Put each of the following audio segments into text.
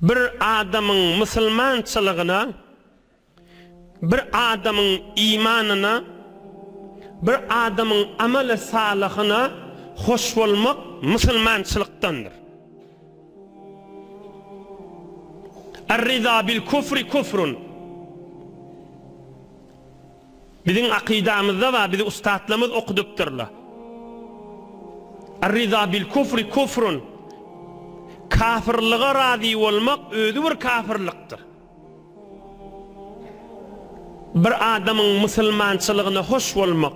bir adamın Müslümançılığına, bir adamın imanına, bir adamın amel-i salihine hoş olmak Müslümançılıktandır. Er-rida bil kufri kufrun. Bizim akidamızda var, bizi ustadlarımız okudukturlar. Er-rida bil kufri kufrun. Kafirliğe razı olmak özü bir kafirliktir. Bir adamın Müslümançılığına hoş olmak,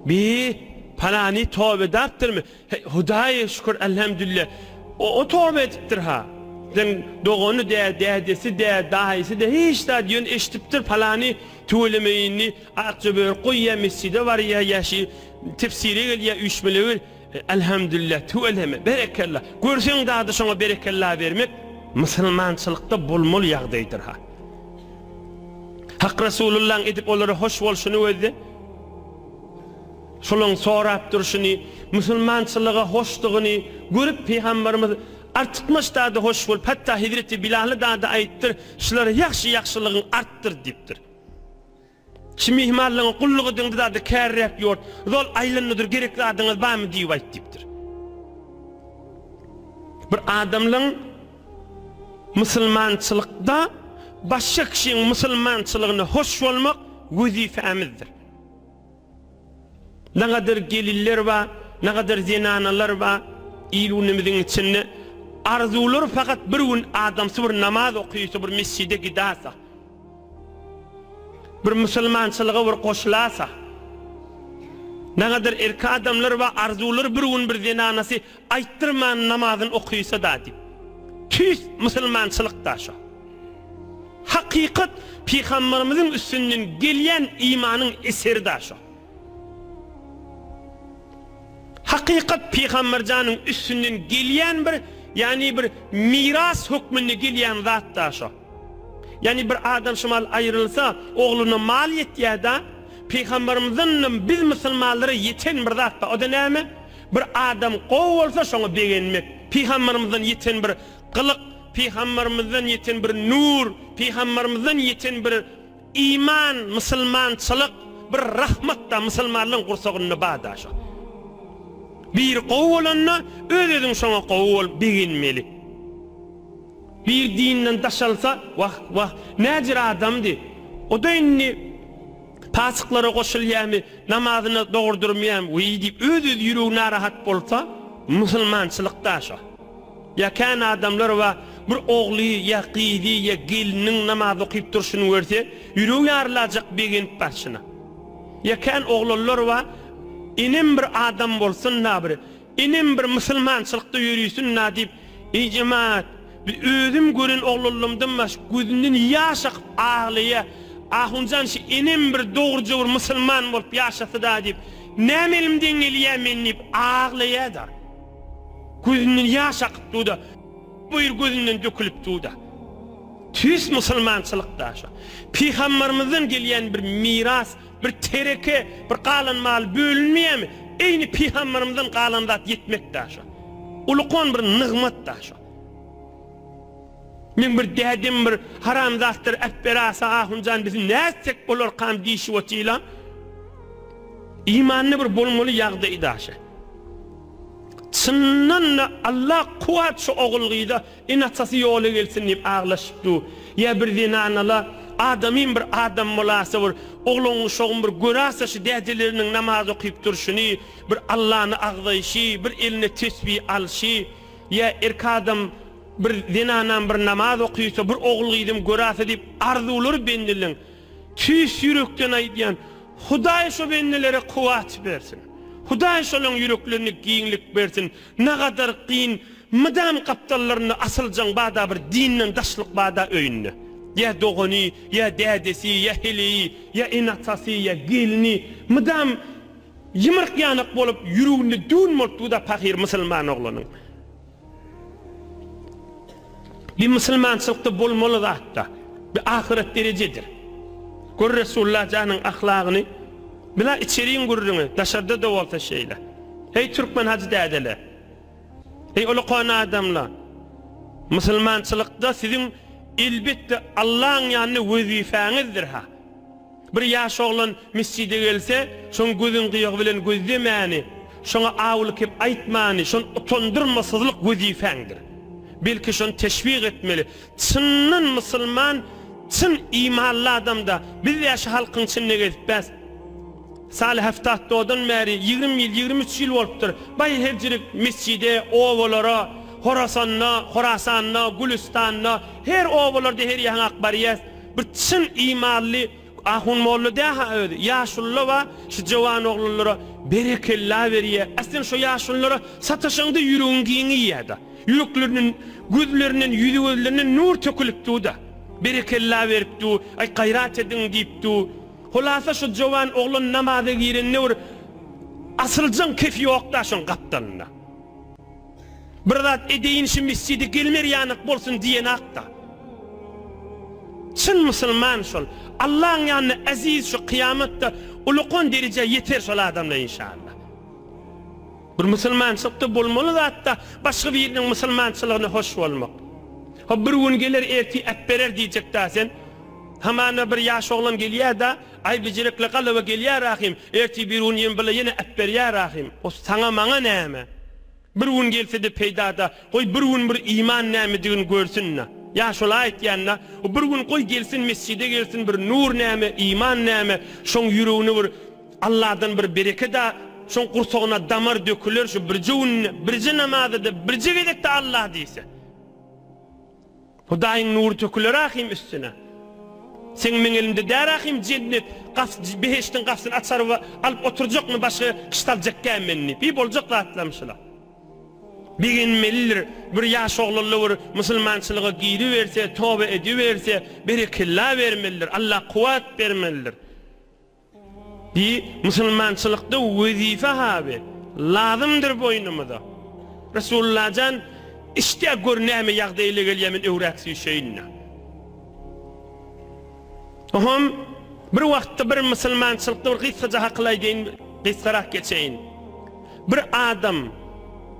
bir falani tövbe ediptir mi? Hudaya şükür elhamdülillah. O tövbe ediptir ha. Den doğunu dedesi de dahisi de hiç de diyorsun eşitiptir falani tüylemeyini akça böyle koyya mescide var ya yaşı tefsiri gel ya üşmeli elhamdülillah tüyleme berekallah. Görsen daha da sana berekallah vermek Müslümançılıkta bulmul yağdaydır ha. Hak Resulullah'ın edip onlara hoş oluşunu ödedi. Şolun sorap duruşunu, Müslümançılığa hoşluğunu görüp Peygamberimiz artmış da hoş ol. Hatta Hazreti Bilal'ı da ayıttır. Şuları yaxşılığın arttır diptir. Şimdi ihmallığın kulluğu döndü da kærrep yor. Zol aylanıdır gerekli adınız var mı diye ayıt diptir. Bir adamın Müslümançılıkta başka kişinin Müslümançılığına hoş olmak vazifemizdir. Ne kadar gelirler var, ne kadar zinanalar var, ilunumuzun içinde arzular fakat bir gün adam bir namaz okuysa, bir mescide giderse, bir Müslümançılığa bir koşulasa, ne kadar erkek adamlar var, arzular bir gün bir zinanası ayttırman namazın okuysa da deyip. Tüs Müslümançılıkta şu. Hakikat Peygamberimizin üstünden gelen imanın eseri da şu. Hakikat Peygambercanın üstünden gelen bir yani bir miras hükmünde gelen zat da şu. Yani bir adam şumal ayrılsa oğluna mal yetiyor da Peygamberimizin biz Müslümanlara yeten bir zat da o da ne mi? Bir adam kov olsa şunu beğenmek. Peygamberimizin yeten bir kılık, Peygamberimizin yeten bir nur, Peygamberimizin yeten bir iman, Müslümançılık, bir rahmet da Müslümanlığın kursağını bağda şu. Bir qovulanna özün şoňa qowul beginmeli. Bir dinden daşalsa vah näjir adamdy. O da inni pasıklara goşulýarmy, namazyny dogurdurmaýam, diýip öz ýüreği narahat bolsa, Müslümançylykda şo. Ýa-kan adamlar wa bir ogly, ýa gyzy, ýa geliniň namaz okyp durşuny görse, ýüreği ýarylajak beginip başyna. Ýa-kan oglanlar wa inem bir adam bolsun na bir inem bir Müslümançylykda ýürüýsün na diýip icmaat özüm gören oglulumdan baş gözünden ýaş akyp ağlaya ahunjan şu inem bir dogurja bir Müslüman bolup ýaşasy da diýip nämelimden gelýär men diýip ağlaya da gözünden ýaş akyp da bu gözünden dökülip da tüs Müslümançylykda şu Peygamberimizden gelýän bir miras bir tereke, bir kalan mal bölünmeyemi, eyni Peygamberimizden kalan zat yetmek da şu. Ulukon bir nığmet da şu. Men bir dedim bir haram zattır etberasa ahuncan bizi näsek olur kam dişi otila. İmanlı bir bolmalı yağdı da şu. Çınnan Allah kuat şu oğulgıyda inatsası yolu gelsin deyip ağlaşıptı. Ya bir zinanala adamın bir adam molası var. Oğlunun şoğun bir görasa şu dehcelerinin namaz okuyup duruşunu, bir Allah'ın ağlayışı, bir eline tesbih alışı, ya erkek adam bir dinanan bir namaz okuysa, bir oğulgıydım görasa deyip arzuları bendilin. Tüs yürekten aydiyan, Huday şu bendilere kuvat versin. Huday şolun yüreklerini giyinlik versin. Ne kadar giyin, mıdam kaptallarını asılcan bağda bir dinin daşlık bağda öyünne. Ya doğunu, ya dedesi, ya heliyi, ya inatsası, ya gelini, mıdam yımırk yanık bolup yürüğünü dün mutlu da fakir Müslüman oğlanın. Bir Müslümançılıkta bolmalı da hatta, bir ahiret derecedir. Gör Resulullah canın ahlakını, bila içeriğin görürünü, dışarıda da olsa şeyle. Hey Türkmen hacı dedeler, hey uluqan adamlar, Müslümançılıkda sizin elbette Allah'ın yanına vazifenizdir ha. Bir yaş oğlan mescide gelse, şon gözün kıyığı bilen gözlemani, şona ağılık hep aytmani, şon utandırmasızlık vazifendir. Belki şon teşvik etmeli. Çınnan Müslüman, çın imanlı adamda, biz yaşı halkın içine gezipmez. Salih haftat doğdan beri 20 yıl, 23 yıl olupdur. Bay hevcilik mescide, ovalara, Horasanna, Gülistanna, her ovalarda her yahan akbariyaz. Bir çın imanlı, ahun mollu daha öyle. Yaşullu va, şu cavan oğullara berekella veriye. Aslında şu yaşullara satışında yürüğün giyini yiyada. Yüreklerinin, gözlerinin, yüzülerinin nur tökülüptü da. Berekella veriptü, ay gayrat edin deyiptü. Hulasa şu cavan oğlun namazı girin ne olur? Asılcan kefi yok da şun kaptanına. Bir zat edeyin şu mescidi gelmer yanık bolsun diyen akta. Çın Müslüman şol. Allah'ın yanına aziz şu kıyamette ulukon derece yeter şol adamla inşallah. Bir Müslümançılıkta bolmalı da hatta başka bir yerinin Müslümançılığına hoş olmak. Ha bir gün gelir erti etberer diyecek da sen. Hemen bir yaş oğlan geliyor da ay becerikli kalıva geliyor rahim. Erti bir gün yen bile yine etber ya rahim. O sana mana neyme? Bir gün gelse de peyda da koy bir gün bir iman neyme diyen görsün na. Yaş olayt yanına. O bir gün koy gelsin mescide gelsin bir nur neyme, iman neyme. Şon yüreğini bir Allah'dan bir bereket da şon kursağına damar dökülür şu birce namazı da birce gedek de Allah deyse. Hudayın nur dökülür rahim üstüne. Sen men elimde derahim cennet beheştin kapsını açar ve alıp oturacak mı başka kıştalacak gelmenini bir bolacak rahatlamışlar. Bilinmelidir bir yaş oğulları Müslümançılığa giyri verse, tövbe ediverse berekella vermelidir. Allah kuvvet vermelidir. Bir Müslümançılıkta vazife abi lazımdır boynumuza. Resulullah can işte görneme yağdayla gelyemin evraksi şeyinle. Ohum bir vaqtda bir Müslümançılıkta bir qissaca haqlaydiyin qissarak geçeyin. Bir adam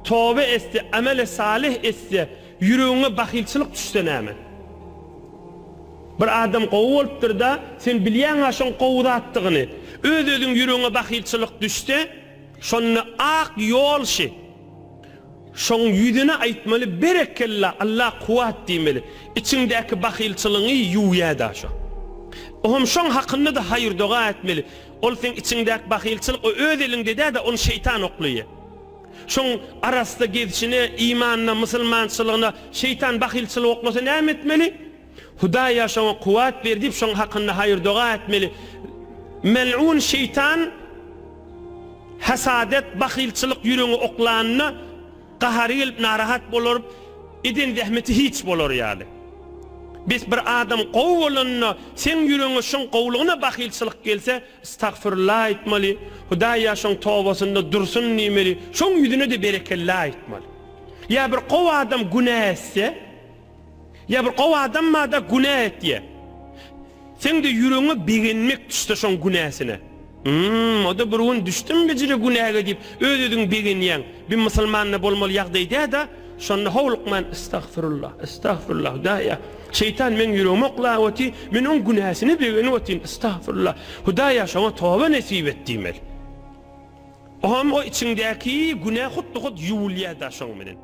tövbe etse, amel salih etse, yüreğine bakilçılık düşse näme? Bir adam qowu olupdur da sen bilýän aşon qowuda atdygyny, öz-özüň yüreğine bakilçılık düşse, şonu ak yolşy. Şon yüzüne aytmaly berekella Allah kuvvet diýmeli. İçindäki bakilçylygyny ýuýada şo. Ohum şon hakkında da hayır dua etmeli. Ol sen içindeki bakilçılık o öz elinde de onu şeytan okluyor. Şon arasında gezişine, imanına, Müslümançılığına şeytan bakilçılığı oklasa ne etmeli? Hudaya şona kuvvet verdi, şon hakkında hayır dua etmeli. Mel'un şeytan hasadet, bakilçılık yüreğine oklanına qaharil, narahat bolur, idin zahmeti hiç bolur yani. Biz bir adam qowulunna sen yüreğine şon qowluğuna bakilçılık gelse estağfurullah etmeli. Hudaya şon tövbesinde dursun nimeli. Şon yüzüne de berekella etmeli. Ya bir qow adam günah etse, ya bir qow adam ma da günah etye. Sen de yüreğine beğenmek düştü şon günahsine. O da bir gün düştüm becire günaha deyip özüdün beğenyen bir Müslümanla bolmalı yağdaydı da şonu hovluqman estağfurullah Hudaya. Şeytan men yüreğime oqlavati, men on günahsini beğenvatin estağfurullah. Hudaya şona tövbe nasip et diýmeli. O içindeki günah hut yuwulýa da şoň menen.